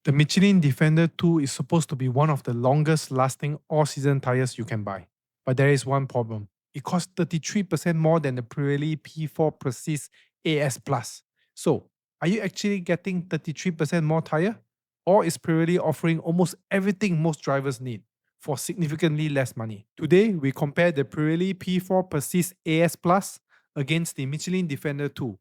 The Michelin Defender 2 is supposed to be one of the longest lasting all-season tires you can buy. But there is one problem. It costs 33% more than the Pirelli P4 Persist AS Plus. So, are you actually getting 33% more tire? Or is Pirelli offering almost everything most drivers need for significantly less money? Today, we compare the Pirelli P4 Persist AS Plus against the Michelin Defender 2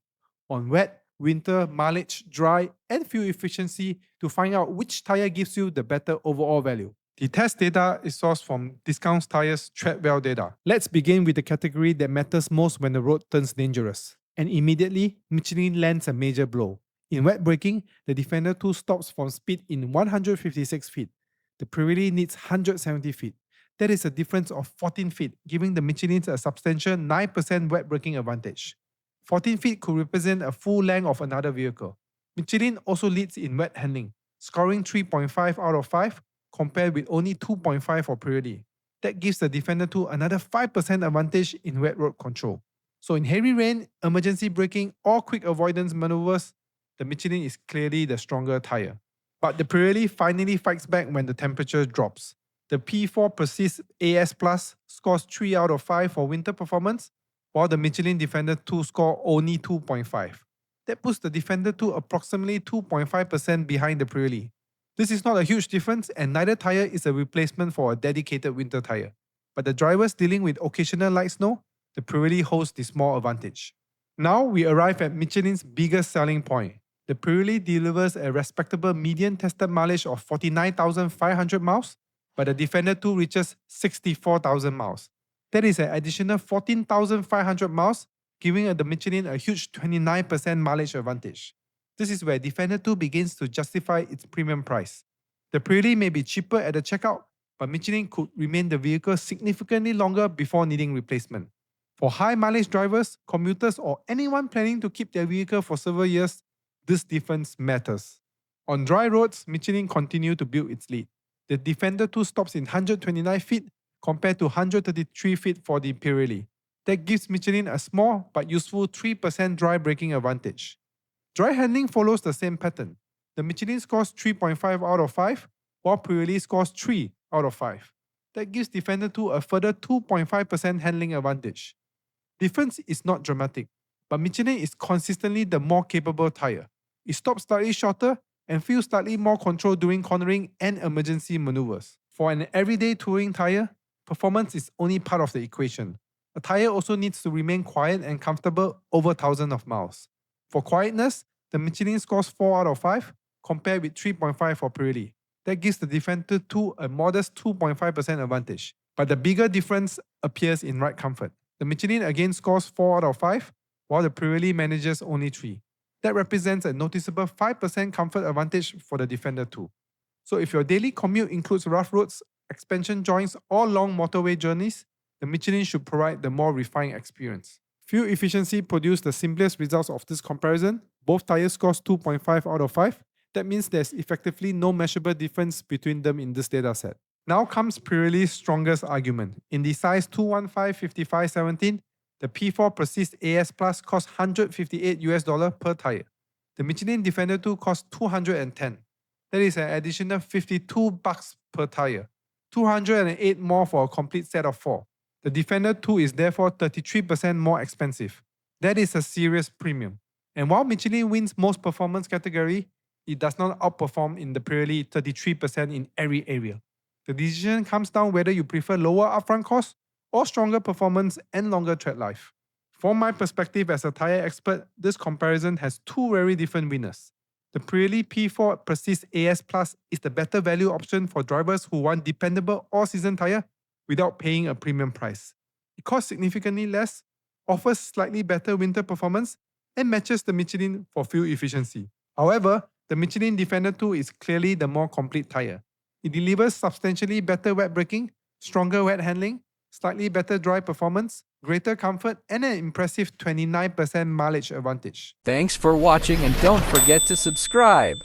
on wet, winter, mileage, dry, and fuel efficiency to find out which tire gives you the better overall value. The test data is sourced from Discounts Tires Treadwell data. Let's begin with the category that matters most when the road turns dangerous. And immediately, Michelin lands a major blow. In wet braking, the Defender 2 stops from speed in 156 feet. The Pirelli needs 170 feet. That is a difference of 14 feet, giving the Michelins a substantial 9% wet braking advantage. 14 feet could represent a full length of another vehicle. Michelin also leads in wet handling, scoring 3.5 out of 5 compared with only 2.5 for Pirelli. That gives the Defender 2 another 5% advantage in wet road control. So in heavy rain, emergency braking, or quick avoidance maneuvers, the Michelin is clearly the stronger tire. But the Pirelli finally fights back when the temperature drops. The P4 Persist AS Plus scores 3 out of 5 for winter performance, while the Michelin Defender 2 score only 2.5. That puts the Defender 2 approximately 2.5% behind the Pirelli. This is not a huge difference, and neither tire is a replacement for a dedicated winter tire. But the drivers dealing with occasional light snow, the Pirelli holds the small advantage. Now we arrive at Michelin's biggest selling point. The Pirelli delivers a respectable median tested mileage of 49,500 miles, but the Defender 2 reaches 64,000 miles. That is an additional 14,500 miles, giving the Michelin a huge 29% mileage advantage. This is where Defender 2 begins to justify its premium price. The Pirelli may be cheaper at the checkout, but Michelin could remain the vehicle significantly longer before needing replacement. For high mileage drivers, commuters, or anyone planning to keep their vehicle for several years, this difference matters. On dry roads, Michelin continues to build its lead. The Defender 2 stops in 129 feet compared to 133 feet for the Pirelli. That gives Michelin a small but useful 3% dry braking advantage. Dry handling follows the same pattern. The Michelin scores 3.5 out of 5, while Pirelli scores 3 out of 5. That gives Defender 2 a further 2.5% handling advantage. Difference is not dramatic, but Michelin is consistently the more capable tire. It stops slightly shorter and feels slightly more control during cornering and emergency maneuvers. For an everyday touring tire, performance is only part of the equation. A tire also needs to remain quiet and comfortable over thousands of miles. For quietness, the Michelin scores 4 out of 5 compared with 3.5 for Pirelli. That gives the Defender 2 a modest 2.5% advantage. But the bigger difference appears in ride comfort. The Michelin again scores 4 out of 5, while the Pirelli manages only 3. That represents a noticeable 5% comfort advantage for the Defender 2. So if your daily commute includes rough roads, expansion joints, or long motorway journeys, the Michelin should provide the more refined experience. Fuel efficiency produced the simplest results of this comparison. Both tires scores 2.5 out of 5. That means there's effectively no measurable difference between them in this dataset. Now comes Pirelli's strongest argument. In the size 215/55/17, the P4 Persist AS Plus costs $158 per tire. The Michelin Defender 2 costs $210. That is an additional $52 per tire, $208 more for a complete set of 4. The Defender 2 is therefore 33% more expensive. That is a serious premium. And while Michelin wins most performance category, it does not outperform in the Pirelli 33% in every area. The decision comes down whether you prefer lower upfront costs or stronger performance and longer tread life. From my perspective as a tire expert, this comparison has two very different winners. The Pirelli P4 Persist AS Plus is the better value option for drivers who want dependable all-season tire without paying a premium price. It costs significantly less, offers slightly better winter performance, and matches the Michelin for fuel efficiency. However, the Michelin Defender 2 is clearly the more complete tire. It delivers substantially better wet braking, stronger wet handling, slightly better dry performance, greater comfort, and an impressive 29% mileage advantage. Thanks for watching, and don't forget to subscribe.